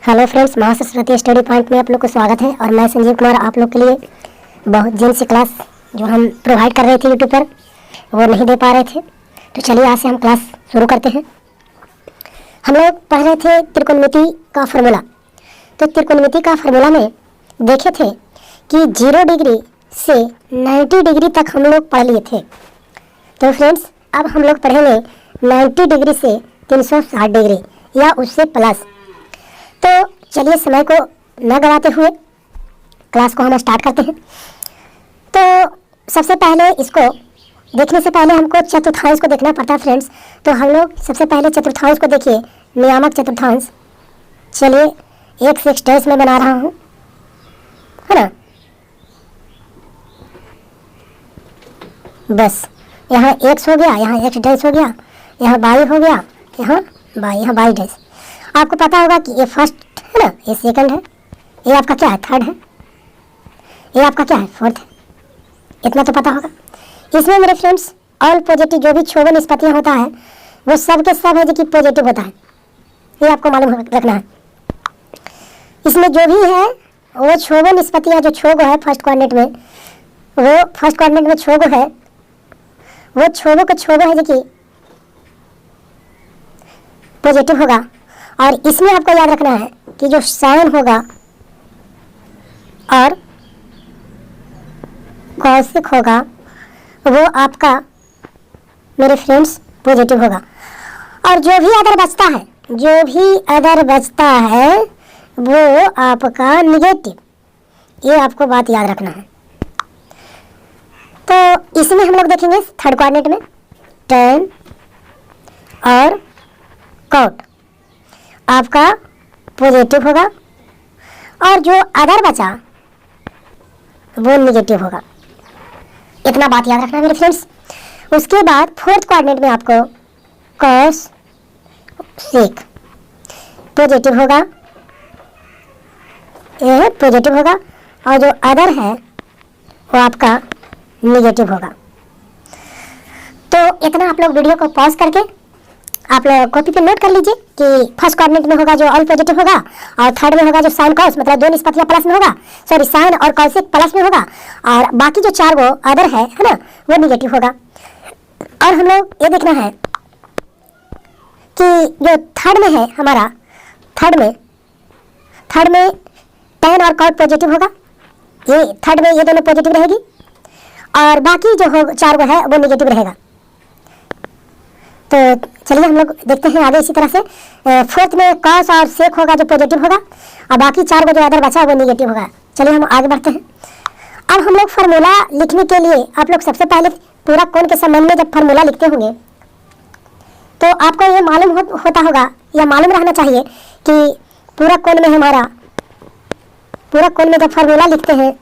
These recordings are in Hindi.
हेलो फ्रेंड्स, माँ सरस्वती स्टडी पॉइंट में आप लोग को स्वागत है। और मैं संजीव कुमार आप लोग के लिए बहुत दिन से क्लास जो हम प्रोवाइड कर रहे थे यूट्यूब पर वो नहीं दे पा रहे थे, तो चलिए आज से हम क्लास शुरू करते हैं। हम लोग पढ़ रहे थे त्रिकोणमिति का फार्मूला। तो त्रिकोणमिति का फार्मूला में देखे थे कि 0 डिग्री से 90 डिग्री तक हम लोग पढ़ लिए थे। तो फ्रेंड्स अब हम लोग पढ़ेंगे 90 डिग्री से 360 डिग्री या उससे प्लस। तो चलिए समय को न गवाते हुए क्लास को हम स्टार्ट करते हैं। तो सबसे पहले इसको देखने से पहले हमको चतुर्थांश को देखना पड़ता है फ्रेंड्स। तो हम लोग सबसे पहले चतुर्थांश को देखिए, नियामक चतुर्थांश। चलिए एक से स्टेज में बना रहा हूँ, है ना। बस यहाँ x हो गया, यहाँ x डैश हो गया, यहाँ y हो गया, यहाँ y डैश। आपको पता होगा कि ये फर्स्ट है ना, ये सेकंड है, ये आपका क्या है थर्ड है, ये आपका क्या है फोर्थ है। इतना तो पता होगा। इसमें मेरे फ्रेंड्स ऑल पॉजिटिव जो भी क्षोभ निष्पत्तियाँ होता है वो सब के सब है जो कि पॉजिटिव होता है, ये आपको मालूम रखना है। इसमें जो भी है वो क्षोभ निष्पत्तियाँ जो क्षोभ है फर्स्ट क्वाड्रेंट में, वो फर्स्ट क्वाड्रेंट में क्षोभ है, वो क्षोभ का क्षोभ है जो कि पॉजिटिव होगा। और इसमें आपको याद रखना है कि जो साइन होगा और कौशिक होगा वो आपका मेरे फ्रेंड्स पॉजिटिव होगा। और जो भी अदर बचता है, जो भी अदर बचता है वो आपका निगेटिव, ये आपको बात याद रखना है। तो इसमें हम लोग देखेंगे थर्ड क्वाड्रेंट में टैन और कॉट आपका पॉजिटिव होगा और जो अदर बचा वो निगेटिव होगा। इतना बात याद रखना मेरे फ्रेंड्स। उसके बाद फोर्थ क्वाड्रेंट में आपको कॉस सेक पॉजिटिव होगा, ये पॉजिटिव होगा, और जो अदर है वो आपका निगेटिव होगा। तो इतना आप लोग वीडियो को पॉज करके आप लोग कॉपी पे नोट कर लीजिए कि फर्स्ट क्वाड्रेंट में होगा जो ऑल पॉजिटिव होगा, और थर्ड में होगा जो साइन कॉस मतलब दो निष्पत्तियां प्लस में होगा, सॉरी साइन और कॉसिक प्लस में होगा, और बाकी जो चार वो अदर है ना वो निगेटिव होगा। और हम लोग ये देखना है कि जो थर्ड में है हमारा, थर्ड में टैन और कॉट पॉजिटिव होगा, ये थर्ड में ये दोनों पॉजिटिव रहेगी, और बाकी जो हो चार वो है वो निगेटिव रहेगा। तो चलिए हम लोग देखते हैं आगे इसी तरह से। फोर्थ में कॉस और सेक होगा जो पॉजिटिव होगा, और बाकी चार को जो अदर बचा वो निगेटिव होगा। चलिए हम आगे बढ़ते हैं। अब हम लोग फार्मूला लिखने के लिए आप लोग सबसे पहले पूरक कोण के संबंध में जब फार्मूला लिखते होंगे तो आपको ये मालूम होता होगा या मालूम रहना चाहिए कि पूरक कोण में हमारा, पूरक कोण में जब फार्मूला लिखते हैं,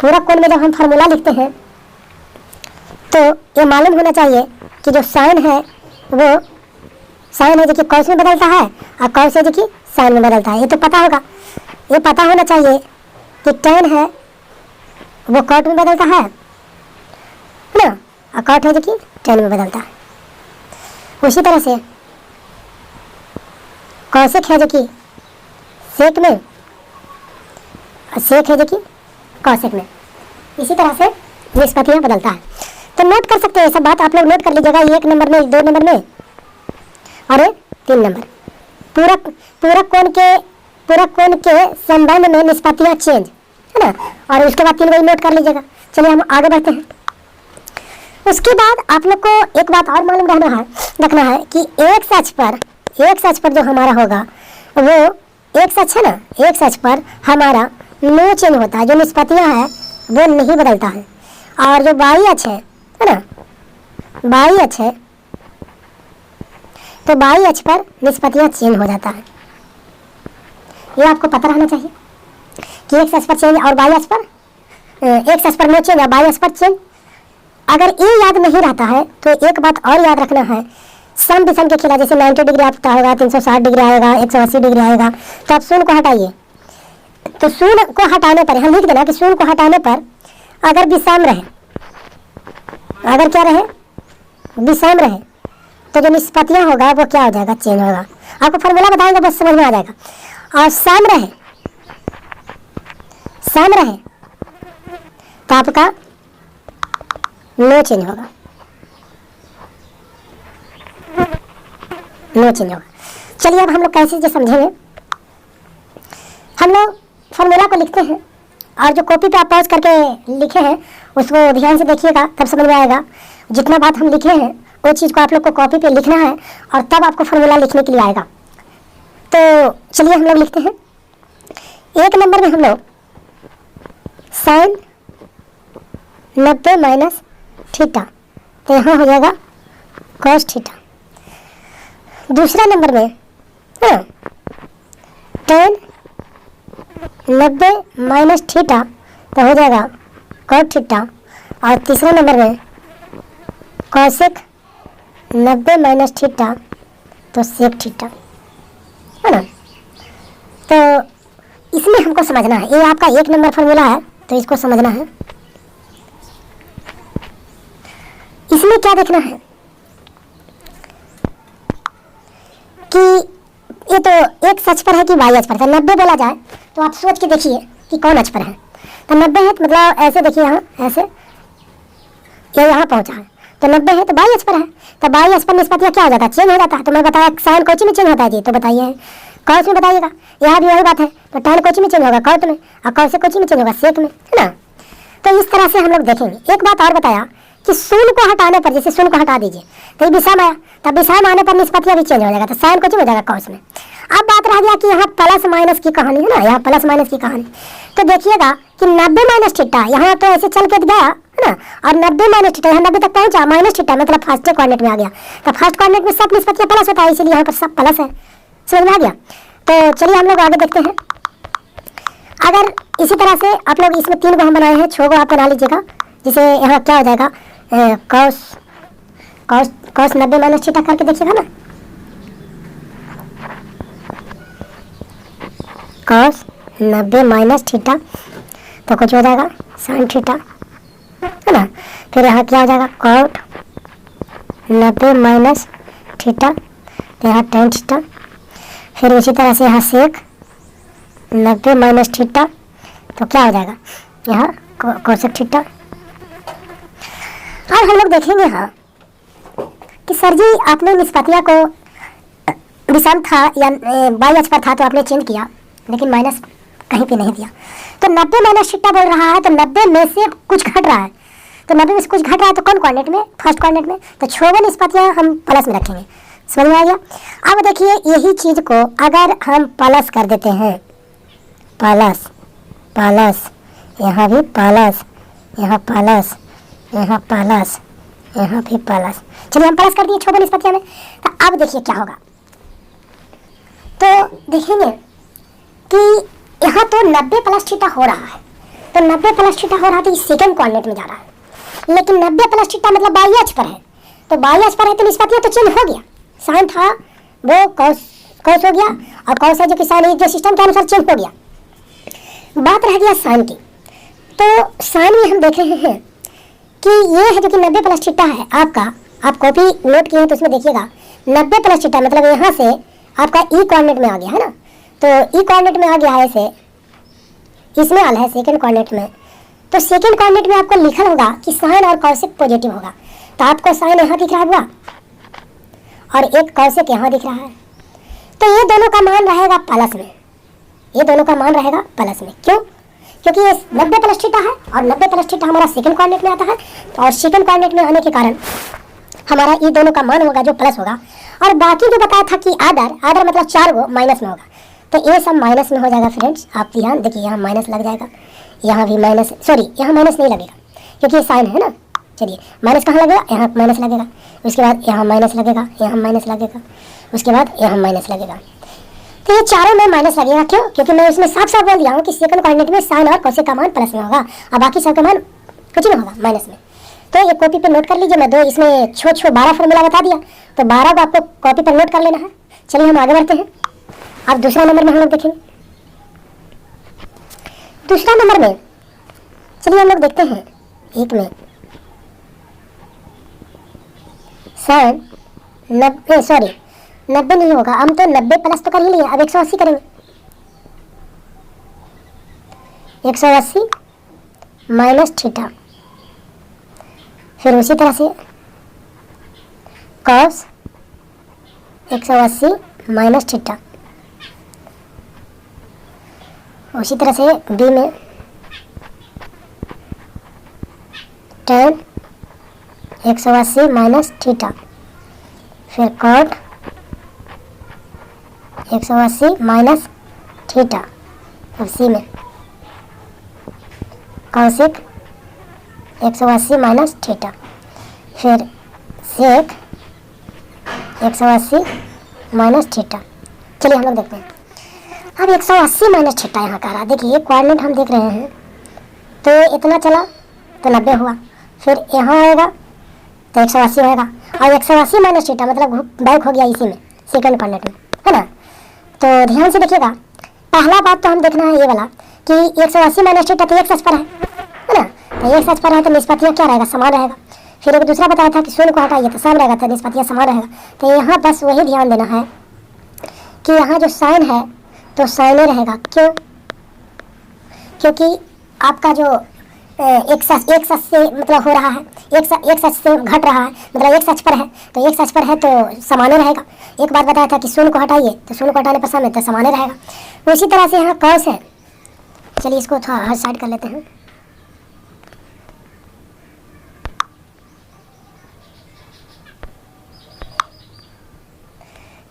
पूरक कोण में जब हम फार्मूला लिखते हैं तो ये मालूम होना चाहिए कि जो साइन है वो साइन है जो कि कॉस में बदलता है, और कॉस है जो कि साइन में बदलता है। ये तो पता होगा, ये पता होना चाहिए कि टैन है वो कॉट में बदलता है ना, और कॉट है जो कि टैन में बदलता है। उसी तरह से कॉसिक है जो कि सेक में, और सेक है जो कि कॉसिक में। इसी तरह से निष्पत्तियां बदलता है। तो नोट कर सकते हैं सब बात आप लोग नोट कर लीजिएगा, 1 नंबर में, 2 नंबर में और 3 नंबर। पूरक कोण के संबंध में निष्पत्तियां चेंज है ना, और उसके बाद 3 वही नोट कर लीजिएगा। चलिए हम आगे बढ़ते हैं। उसके बाद आप लोग को एक बात और मालूम रखना है कि एक अक्ष पर जो हमारा होगा वो एक अक्ष है ना, एक अक्ष पर हमारा नो चेंज होता है, जो निष्पत्तियां है वो नहीं बदलता है। और जो बाई अक्ष है ना, बाई अक्ष है तो बाई अक्ष पर निष्पत्तियां चेंज हो जाता है। ये आपको पता रहना चाहिए कि एक अक्ष पर चेंज और बाई अक्ष पर, एक अक्ष पर नो चेंज और बाई अक्ष पर चेंज। अगर ये याद नहीं रहता है तो एक बात और याद रखना है, सम विषम के खिलाफ जैसे 90 डिग्री आपका होगा, 360 डिग्री आएगा, 180 डिग्री आएगा, तो आप शून्य को हटाइए। तो शून्य को हटाने पर हम लिख देना कि शून्य को हटाने पर अगर विषम रहे, अगर क्या रहे विषम रहे, तो जो निष्पत्तियां होगा वो क्या हो जाएगा, चेंज होगा। आपको फॉर्मूला बताएंगे बस समझ में आ जाएगा। और सेम रहे तो आपका नो चेंज होगा, नो चेंज होगा। चलिए अब हम लोग कैसे जो समझेंगे, हम लोग फॉर्मूला को लिखते हैं और जो कॉपी पे आप पॉज करके लिखे हैं उसको ध्यान से देखिएगा, तब समझ में आएगा। जितना बात हम लिखे हैं वो चीज़ को आप लोग को कॉपी पे लिखना है और तब आपको फॉर्मूला लिखने के लिए आएगा। तो चलिए हम लोग लिखते हैं। एक नंबर में हम लोग साइन 90 माइनस थीटा, तो यहाँ हो जाएगा कॉस थीटा। दूसरा नंबर में टेन 90 माइनस थीटा, तो हो जाएगा कॉट थीटा। और तीसरा नंबर में कॉसेक 90 माइनस थीटा, तो सेक थीटा, है ना। तो इसमें हमको समझना है, ये आपका एक नंबर फॉर्मूला है तो इसको समझना है। इसमें क्या देखना है कि ये तो एक अक्ष पर है कि वाई अक्ष पर है। 90 बोला जाए तो आप सोच के देखिए कि कौन अक्ष पर है। तो 90 है तो मतलब ऐसे देखिए, यहाँ ऐसे ये यहाँ पहुँचा है तो 90 है तो वाई अक्ष पर है। तो वाई अक्ष पर निष्पत्ति क्या हो जाता है, चेंज हो जाता है। तो मैं बताया साइन कोची में चेंज होता है जी, तो बताइए कौस में बताइएगा। यहाँ भी वही बात है, तो टैन कोची में चेंज होगा कौत में, और कौसे कोची में चेंज होगा सेक में, है ना। तो इस तरह से हम लोग देखेंगे। एक बात और बताया कि शून्य को हटाने पर, जैसे शून्य को हटा दीजिए तो ये विषम आया, तब विषम आने पर निष्पत्ति भी चेंज हो जाएगा, तो साइन कोची में हो जाएगा कौस में। अब बात रह गया कि यहाँ प्लस माइनस की कहानी है ना, यहाँ प्लस माइनस की कहानी। तो देखिएगा कि 90 माइनस थीटा यहाँ तो ऐसे चल के गया है ना, और 90 माइनस थीटा यहाँ 90 तक पहुंचा, माइनस थीटा मतलब फर्स्ट कोऑर्डिनेट में आ गया। तो फर्स्ट कोऑर्डिनेट में सब निष्पत्तियां प्लस होता है, इसलिए यहाँ पर सब प्लस है। समझ में आ गया। तो चलिए हम लोग आगे देखते हैं। अगर इसी तरह से आप लोग इसमें 3 को हम बनाए हैं, 6 को आप बना लीजिएगा। जिसे यहाँ क्या हो जाएगा, cos cos cos 90 minus theta करके देखिएगा ना, कॉस 90 माइनस थीटा तो कुछ हो जाएगा साइन थीटा, है ना। फिर यहाँ क्या हो जाएगा, कॉट 90 माइनस थीटा, तो यहाँ टेन थीटा। फिर उसी तरह से यहाँ सेक 90 माइनस थीटा, तो क्या हो जाएगा यहाँ कोसेक थीटा। अब हम लोग देखेंगे हाँ कि सर जी आपने निष्पत्तियाँ को विषम था या वाई अक्ष पर था तो आपने चेंज किया, लेकिन माइनस कहीं पे नहीं दिया। तो 90 माइनस थीटा बोल रहा है, तो 90 में से कुछ घट रहा है, तो 90 में से कुछ घट रहा है तो कौन कोऑर्डिनेट में, फर्स्ट कोऑर्डिनेट में। तो 6 निष्पत्तियाँ हम प्लस में रखेंगे। समझ में आ गया। अब देखिए यही चीज़ को अगर हम प्लस कर देते हैं, प्लस प्लस यहाँ भी प्लस, यहाँ प्लस, यहाँ प्लस, यहाँ भी प्लस। चलिए हम प्लस कर दिए 6 निष्पत्तियाँ में। तो अब देखिए क्या होगा, तो देखेंगे कि यहाँ तो 90 प्लस थीटा हो रहा है, तो 90 प्लस थीटा हो रहा है तो सेकंड कोऑर्डिनेट में जा रहा है। लेकिन 90 प्लस थीटा मतलब वाई अक्ष पर है, तो वाई अक्ष पर है तो निष्पत्तियाँ तो चेंज हो गया। साइन था वो कॉस कॉस हो गया, और कॉस है जो कि साइन जो सिस्टम के अनुसार चेंज हो गया। बात रह गया साइन की। तो साइन में हम देख रहे हैं कि ये है जो कि 90 प्लस थीटा है आपका, आप कॉपी नोट किए हैं तो उसमें देखिएगा 90 प्लस थीटा मतलब यहाँ से आपका ई कोऑर्डिनेट में आ गया है ना। तो ई कोऑर्डिनेट में आ गया है, इसे इसमें आल है सेकंड कोऑर्डिनेट में। तो सेकंड कोऑर्डिनेट में आपको लिखा होगा कि साइन और कॉसेक पॉजिटिव होगा, तो आपको साइन यहाँ दिख रहा होगा और एक कॉसेक यहाँ दिख रहा है। तो ये दोनों का मान रहेगा प्लस में, ये दोनों का मान रहेगा प्लस में। क्यों? क्योंकि ये 90 प्लस थीटा है और 90 प्लस थीटा हमारा सेकंड कोऑर्डिनेट में आता है, और सेकंड कोऑर्डिनेट में आने के कारण हमारा ये दोनों का मान होगा जो प्लस होगा। और बाकी जो बताया था कि आदर मतलब 4 वो माइनस में होगा, तो ये सब माइनस में हो जाएगा फ्रेंड्स। आप ध्यान देखिए यहाँ माइनस लग जाएगा, यहाँ भी माइनस, सॉरी यहाँ माइनस नहीं लगेगा क्योंकि ये साइन है ना। चलिए माइनस कहाँ लगेगा, यहाँ माइनस लगेगा, उसके बाद यहाँ माइनस लगेगा, यहाँ माइनस लगेगा, उसके बाद यहाँ माइनस लगेगा। तो ये चारों में माइनस लगेगा। क्यों? क्योंकि मैं इसमें साफ साफ बोल दिया हूँ कि सेकंड कोऑर्डिनेट में साइन और कोसेक का मान प्लस में होगा और बाकी सब का मान कुछ नहीं होगा, माइनस में। तो ये कॉपी पे नोट कर लीजिए। मैं दो इसमें 12 फॉर्मूला बता दिया, तो 12 को आपको कॉपी पर नोट कर लेना है। चलिए हम आगे बढ़ते हैं। अब दूसरा नंबर में हम लोग देखेंगे। दूसरा नंबर में चलिए हम लोग देखते हैं, एक में साइन 90 सॉरी 90 नहीं होगा, हम तो 90 प्लस तो कर ही लिए, अब 180 करेंगे। 180 माइनस थीटा, फिर उसी तरह से कॉस 180 माइनस थीटा, उसी तरह से बी में tan 180 माइनस थीटा, फिर कॉट 180 माइनस थीटा, और सी में कॉसिक 180 माइनस थीटा, फिर सेक 180 माइनस थीटा। चलिए हम लोग देखते हैं। अब 180 माइनस थीटा यहाँ कह रहा है। देखिए कोऑर्डिनेट हम देख रहे हैं, तो इतना चला तो 90 हुआ, फिर यहाँ आएगा तो 180 होएगा, और 180 माइनस थीटा मतलब बैक हो गया इसी में, सेकंड कोऑर्डिनेट में, है ना। तो ध्यान से देखिएगा, पहला बात तो हम देखना है ये वाला कि 180 माइनस थीटा तो एक सच पर है ना। तो एक सच पर है तो निष्पत्तियाँ क्या रहेगा, समान रहेगा। फिर एक दूसरा बताया था कि शून्य को हटाइए तो सम रहेगा, तो निष्पत्तियाँ समान रहेगा। तो यहाँ बस वही ध्यान देना है कि यहाँ जो साइन है तो साइन रहेगा। क्यों? क्योंकि आपका जो एक सच से मतलब हो रहा है, एक सच से घट रहा है, मतलब एक सच पर है, तो एक सच पर है तो समान रहेगा। एक बात बताया था कि शून्य को हटाइए तो शून्य को हटाने पर सम है तो समान रहेगा। उसी तरह से यहाँ कॉस है, चलिए इसको थोड़ा हर साइड कर लेते हैं।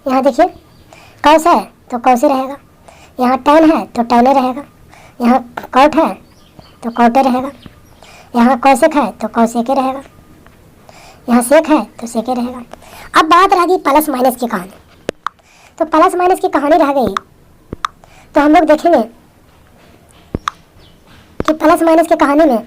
यहाँ देखिए कॉस है तो कॉसे रहेगा, यहाँ टैन है तो टैने रहेगा, यहाँ कॉट है तो कॉटे रहेगा, यहाँ कॉसेक है तो कॉसेके रहेगा, यहाँ सेक है तो सेके रहेगा। अब बात रह गई प्लस माइनस की कहानी। तो प्लस माइनस की कहानी रह गई, तो हम लोग देखेंगे कि प्लस माइनस की कहानी में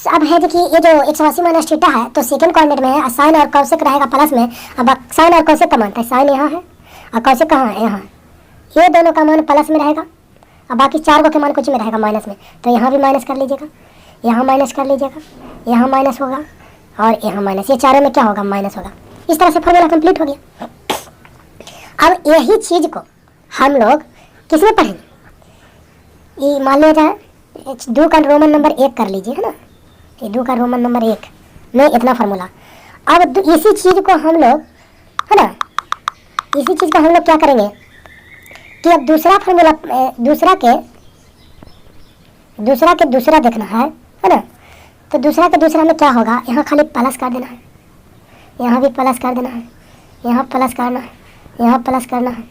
अब है देखिए ये जो 180 माइनस थीटा है तो सेकंड कोऑर्डिनेट में है, साइन और कॉसेक रहेगा प्लस में। अब साइन और कॉसेक का मान है, साइन यहाँ है और कॉसेक कहाँ है, यहाँ। ये दोनों का मान प्लस में रहेगा, अब बाकी चार को के मान कुछ में रहेगा माइनस में। तो यहाँ भी माइनस कर लीजिएगा, यहाँ माइनस कर लीजिएगा, यहाँ माइनस होगा और यहाँ माइनस, ये चारों में क्या होगा, माइनस होगा। इस तरह से फॉर्मूला कंप्लीट हो गया। अब यही चीज़ को हम लोग किस में पढ़ेंगे, ये मान लिया जाए 2 का रोमन नंबर 1 कर लीजिए, है ना। ये 2 का रोमन नंबर 1 में इतना फार्मूला। अब इसी चीज़ को हम लोग, है ना, इसी चीज़ को हम लोग क्या करेंगे कि अब दूसरा फार्मूला दूसरा के दूसरा देखना है ना। तो दूसरा के दूसरा में क्या होगा, यहाँ खाली प्लस कर देना है, यहाँ भी प्लस कर देना है, यहाँ प्लस करना है, यहाँ प्लस करना है,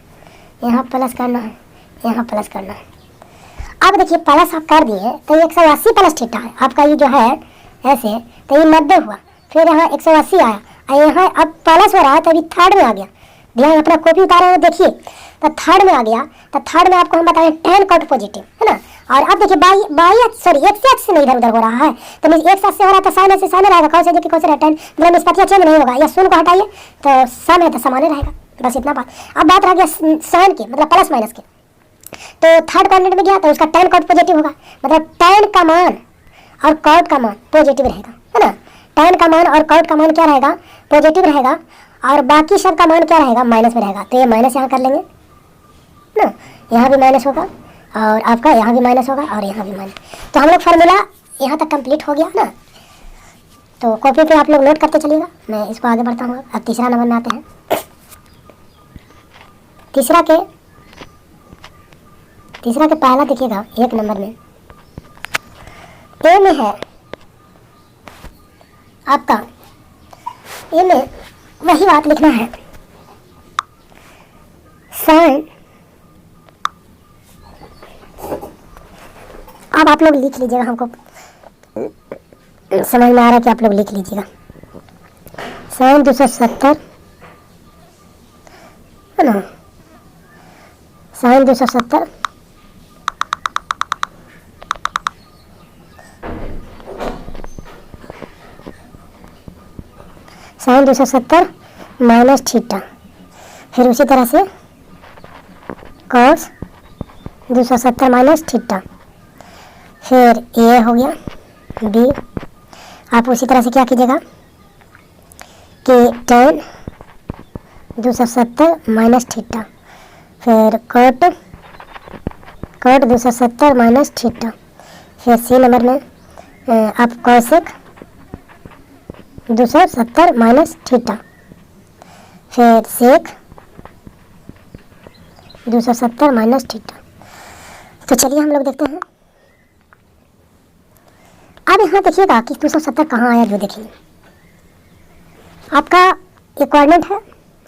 यहाँ प्लस करना है, यहाँ प्लस करना है। अब देखिए प्लस आप कर दिए तो 180 प्लस थीटा है आपका, ये जो है ऐसे, तो ये 90 हुआ, फिर यहाँ 180 आया और यहाँ अब प्लस हो रहा है तो अभी थर्ड में आ गया। ध्यान अपना कॉपी उतारा है देखिए, तो थर्ड में आ गया। तो थर्ड में आपको हम बताएं tan कॉट पॉजिटिव, है ना। और अब देखिए एक से नहीं इधर उधर हो रहा है, तो एक से हो रहा है तो साइन से साइन रहेगा, कौन से देखिए कौन से tan मतलब निष्पत्तियाँ चेंज नहीं होगा, या शून्य को हटाइए तो सम है तो समान रहेगा, बस इतना बात। अब बात रह गया साइन की मतलब प्लस माइनस की। तो थर्ड कोऑर्डिनेट में गया तो उसका tan कॉट पॉजिटिव होगा, मतलब tan का मान और कॉट का मान पॉजिटिव रहेगा, है ना। tan का मान और कॉट का मान क्या रहेगा, पॉजिटिव रहेगा, और बाकी सब का मान क्या रहेगा, माइनस में रहेगा। तो ये माइनस यहाँ कर लेंगे ना, यहाँ भी माइनस होगा और आपका यहाँ भी माइनस होगा और यहाँ भी माइनस। तो हम लोग फार्मूला यहाँ तक कंप्लीट हो गया ना। तो कॉपी पे आप लोग नोट करते चलिएगा, मैं इसको आगे बढ़ता हूँ। अब तीसरा नंबर में आते हैं। तीसरा के पहला देखिएगा 1 नंबर में ए में है आपका, ए में वही बात लिखना है, साइन। अब आप लोग लिख लीजिएगा, हमको समझ में आ रहा है कि आप लोग लिख लीजिएगा। साइन 270 है ना, साइन 270 साइन 270 माइनस थीटा, फिर उसी तरह से कॉस 270 माइनस थीटा, फिर ए हो गया बी। आप उसी तरह से क्या कीजिएगा कि tan 270 माइनस थीटा, फिर कॉट 270 माइनस थीटा, फिर सी नंबर में आप कॉसेक 270 माइनस थीटा, फिर सेक 270 माइनस थीटा। तो चलिए हम लोग देखते हैं। अब यहाँ देखिएगा कि 270 कहाँ आया, जो देखेंगे आपका ये कोऑर्डिनेट है।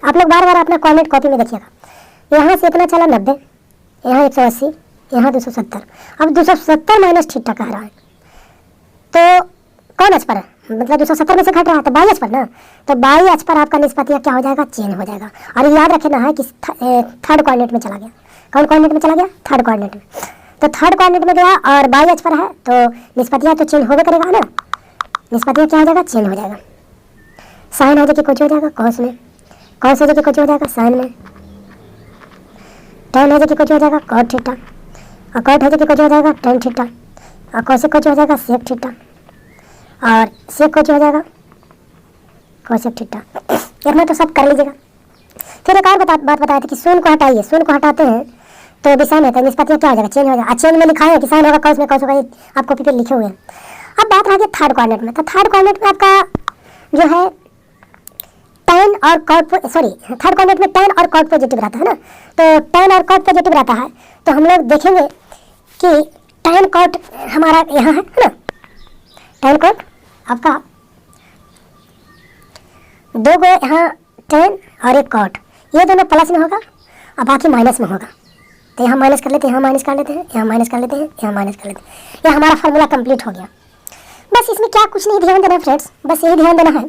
आप लोग बार बार अपना कोऑर्डिनेट कॉपी में देखिएगा। यहाँ से इतना चला 90, यहाँ 180, यहाँ 270। अब 270 माइनस थीटा कह रहा है, तो कौन एच पर है, मतलब 270 में से घट रहा है तो बाई एच पर ना, तो बाई एच पर आपका निष्पत्ति क्या हो जाएगा, चेंज हो जाएगा। और याद रखना है कि थर्ड कोऑर्डिनेट में चला गया। कौन कोऑर्डिनेट में चला गया, थर्ड कोऑर्डिनेट में। तो थर्ड कोऑर्डिनेट में गया और बाई एच पर है, तो निष्पत्तियाँ तो चेंज होगा करेगा ना, निष्पत्तियाँ क्या हो जाएगा, चेंज हो जाएगा। साइन हो जाएगी कुछ हो जाएगा कॉस में, कॉस हो जाएगी कुछ हो जाएगा साइन में, टेन हो जाएगी कुछ हो जाएगा कॉट थीटा, और कॉट हो जाएगी कुछ हो जाएगा टेन थीटा, और कॉसेक कुछ हो जाएगा सेक थीटा, और सेक कुछ हो जाएगा कॉसेक थीटा। इतना तो सब कर लीजिएगा। फिर एक और बात बताया था कि शून्य को हटाइए, शून्य को हटाते हैं तो विषम है, तो निष्पत्तियाँ क्या हो जाएगा, चेंज हो जाएगा। चेंज में लिखा है कि साइन होगा कॉस में, कॉस होगा, आप कॉपी पे लिखे हुए हैं। अब बात रह गई थर्ड कोऑर्डिनेट में। तो थर्ड कोऑर्डिनेट में आपका जो है टेन और कॉट, सॉरी थर्ड कोऑर्डिनेट में टेन और कॉट पॉजिटिव रहता है ना, तो टेन और कॉट पॉजिटिव रहता है। तो हम लोग देखेंगे कि टेन कॉट हमारा यहाँ है ना, टेन कॉट आपका दो गो यहाँ टेन और एक कॉट, ये दोनों प्लस में होगा और बाकी माइनस में होगा। तो यहाँ माइनस कर लेते हैं, यहाँ माइनस कर लेते हैं, यहाँ माइनस कर लेते हैं, यहाँ माइनस कर लेते हैं। ये हमारा फार्मूला कंप्लीट हो गया। बस इसमें क्या कुछ नहीं ध्यान देना है फ्रेंड्स, बस यही ध्यान देना है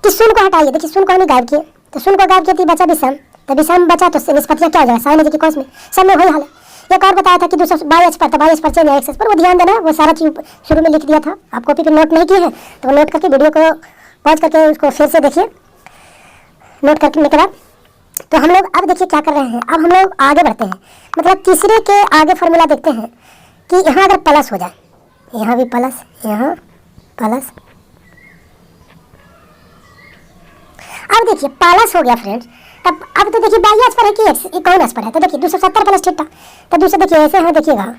कि शून्य को हटाइए। देखिए शून्य को हमने गायब किए, तो शून्य को गायब किया तो बचा विषम, तो विषम बचा तो निष्पत्तियाँ क्या हो जाएगा, साइन की कॉस में, सब में वही हाल है। एक और बताया था कि 222 पर, तो 22 पर चेंज एक्स पर, वो ध्यान देना, वो सारा चीज शुरू में लिख दिया था। आप कॉपी पे नोट नहीं किए हैं तो नोट करके वीडियो को पॉज करके उसको फिर से देखिए, नोट करने के बाद। तो हम लोग अब देखिए क्या कर रहे हैं, अब हम लोग आगे बढ़ते हैं, मतलब तीसरे के आगे फार्मूला देखते हैं कि यहाँ अगर प्लस हो जाए, यहाँ भी प्लस, यहाँ प्लस। अब देखिए प्लस हो गया फ्रेंड्स, तब अब तो देखिए बाई एच पर है कि एक्स, ये कौन एच पर है, तो देखिए 270 प्लस थीटा। तो दूसरा देखिए ऐसे यहाँ देखिएगा,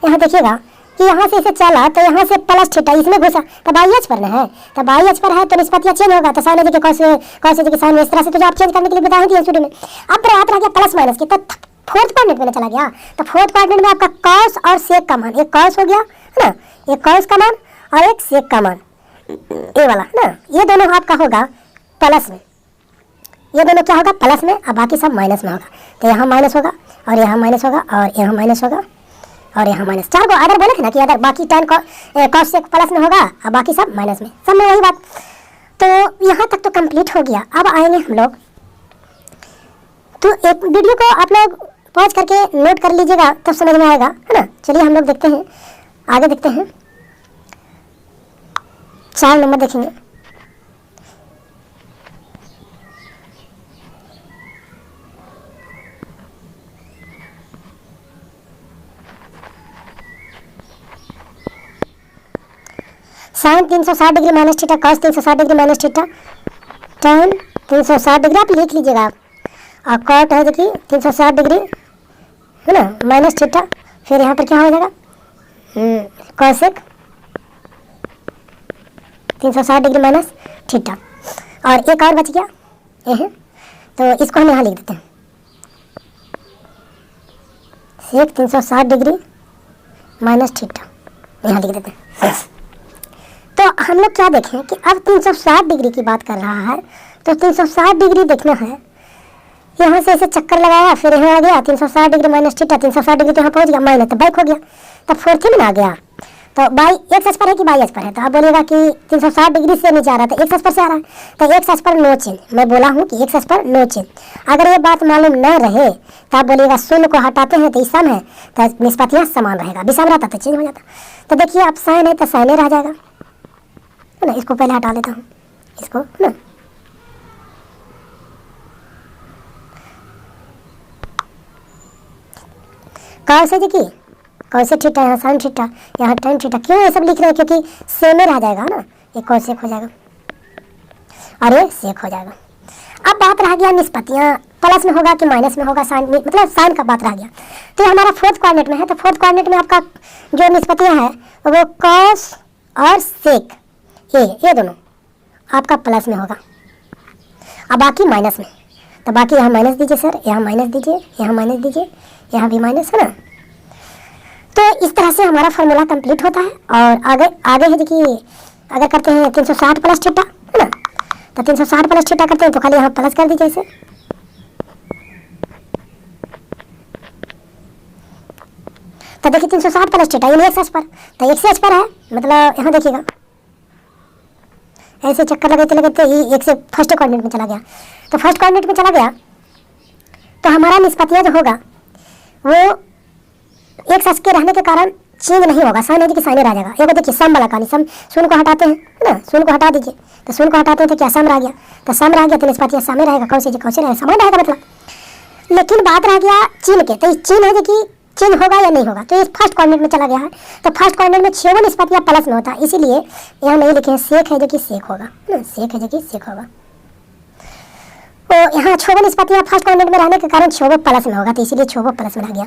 यहाँ देखिएगा कि यहाँ से इसे चला तो यहाँ से प्लस थीटा इसमें घुसा, तो बाई एच पर ना है, तो बाई एच पर है तो निष्पत्तियाँ चेंज होगा, तो साइन देखिए कॉस देखिए साइन, इस तरह से तो जो आप चेंज करने के लिए बताए थे शुरू में। अब रात रह गया प्लस माइनस की, तो फोर्थ कोऑर्डिनेट में चला गया। तो फोर्थ कोऑर्डिनेट में आपका कॉस और सेक का मान, एक कॉस हो गया है ना, एक कॉस का मान और एक सेक का मान, ये वाला ना, ये दोनों आपका होगा प्लस में, ये दोनों क्या होगा प्लस में, और बाकी सब माइनस में होगा। तो यहाँ माइनस होगा और यहाँ माइनस होगा और यहाँ माइनस होगा और यहाँ माइनस, चार को अदर बोले थे ना कि अदर, बाकी टेन कॉस से प्लस में होगा और बाकी सब माइनस में, सब में वही बात। तो यहाँ तक तो कंप्लीट हो गया। अब आएंगे हम लोग, तो एक वीडियो को आप लोग पॉज करके नोट कर लीजिएगा, तब समझ में आएगा, है ना। चलिए हम लोग देखते हैं, आगे देखते हैं, 4 नंबर देखेंगे। Sine 360 degree minus theta, cos 360 degree minus theta, tan 360 degree आप लिख लीजिएगा, और कॉट है देखिए 360 डिग्री है ना माइनस थीटा। फिर यहाँ पर क्या हो जाएगा, कॉसेक 360 डिग्री माइनस थीटा, और एक और बच गया ये है, तो इसको हम यहाँ लिख देते हैं, सेक 360 डिग्री माइनस थीटा, यहाँ लिख देते हैं। तो हम लोग क्या देखें कि अब 360 डिग्री की बात कर रहा है, तो 360 डिग्री देखना है, यहाँ से ऐसे चक्कर लगाया, फिर यहाँ आ गया 360 डिग्री माइनस थीटा, 360 डिग्री तो यहाँ पहुँच गया, माइनस तो बैक हो गया, तब फोर्थ में आ गया। तो बाई एक्स एच पर है कि बाई एच पर है, तो आप बोलिएगा कि 360 डिग्री से नीचे आ रहा था, एक्स एच पर से आ रहा है, तो एक्स एच पर नो चेंज। मैं बोला हूँ कि एक्स एच पर नो चेंज। अगर ये बात मालूम न रहे तो आप बोलिएगा शून्य को हटाते हैं तो सम है, तो निष्पत्तियाँ समान रहेगा, विषम रहता तो चेंज हो जाता। तो देखिए आप साइन है तो साइने रह जाएगा, है ना। इसको पहले हटा लेता हूँ, इसको ना, कौन से देखिए कौसे थीटा, यहाँ साइन थीटा, यहाँ टेन थीटा, क्यों ये सब लिख रहे हैं, क्योंकि सेम में रह जाएगा ना, ये कौसेक हो जाएगा और ये सेक हो जाएगा। अब बात रह गया निष्पत्तियाँ, प्लस में होगा कि माइनस में होगा, साइन में, मतलब साइन का बात रह गया। तो ये हमारा फोर्थ कोऑर्डिनेट में है, तो फोर्थ कोऑर्डिनेट में आपका जो निष्पत्तियाँ हैं वो कॉस और सेक, ये दोनों आपका प्लस में होगा, अब बाकी माइनस में। तो बाकी यहाँ माइनस दीजिए सर, यहाँ माइनस दीजिए, यहाँ माइनस दीजिए, यहाँ भी माइनस है ना। तो इस तरह से हमारा फॉर्मूला कंप्लीट होता है। और आगे है देखिए, अगर करते हैं 360 प्लस थीटा है ना, तो 360 प्लस थीटा करते हैं तो खाली यहाँ प्लस कर दीजिए इसे। तो देखिए 360 प्लस थीटा यानी एक्स पर, तो एक्स पर है, मतलब यहाँ देखिएगा ऐसे चक्कर लगाते लगाते ही एक से फर्स्ट कोऑर्डिनेट में चला गया। तो फर्स्ट कोऑर्डिनेट में चला गया तो हमारा निष्पत्तियाँ जो होगा वो एक सच के रहने के कारण चेंज नहीं होगा, साइन है कि साइन रह जाएगा। ये देखिए सम वाला कहानी, सम शून्य को हटाते हैं है ना, शून्य को हटा दीजिए, तो शून्य को हटाते हैं तो क्या सम रह गया, तो सम रह गया तो निष्पत्तियाँ सामने रहेगा, कौन से रहेगा, समान रहेगा मतलब। लेकिन बात रह गया चिन्ह के, तो चिन्ह है कि चेंज होगा या नहीं होगा। तो ये फर्स्ट कोऑर्डिनेट में चला गया है, तो फर्स्ट कोऑर्डिनेट में 6 निष्पत्तियाँ प्लस में होता है, इसीलिए यहाँ नहीं लिखे सेक है जो कि सेक होगा ना, सेक है जो कि सेक होगा। तो यहाँ 6 निष्पत्तियाँ फर्स्ट कोऑर्डिनेट में रहने के कारण 6 प्लस में होगा, तो इसीलिए 6 प्लस में रह गया।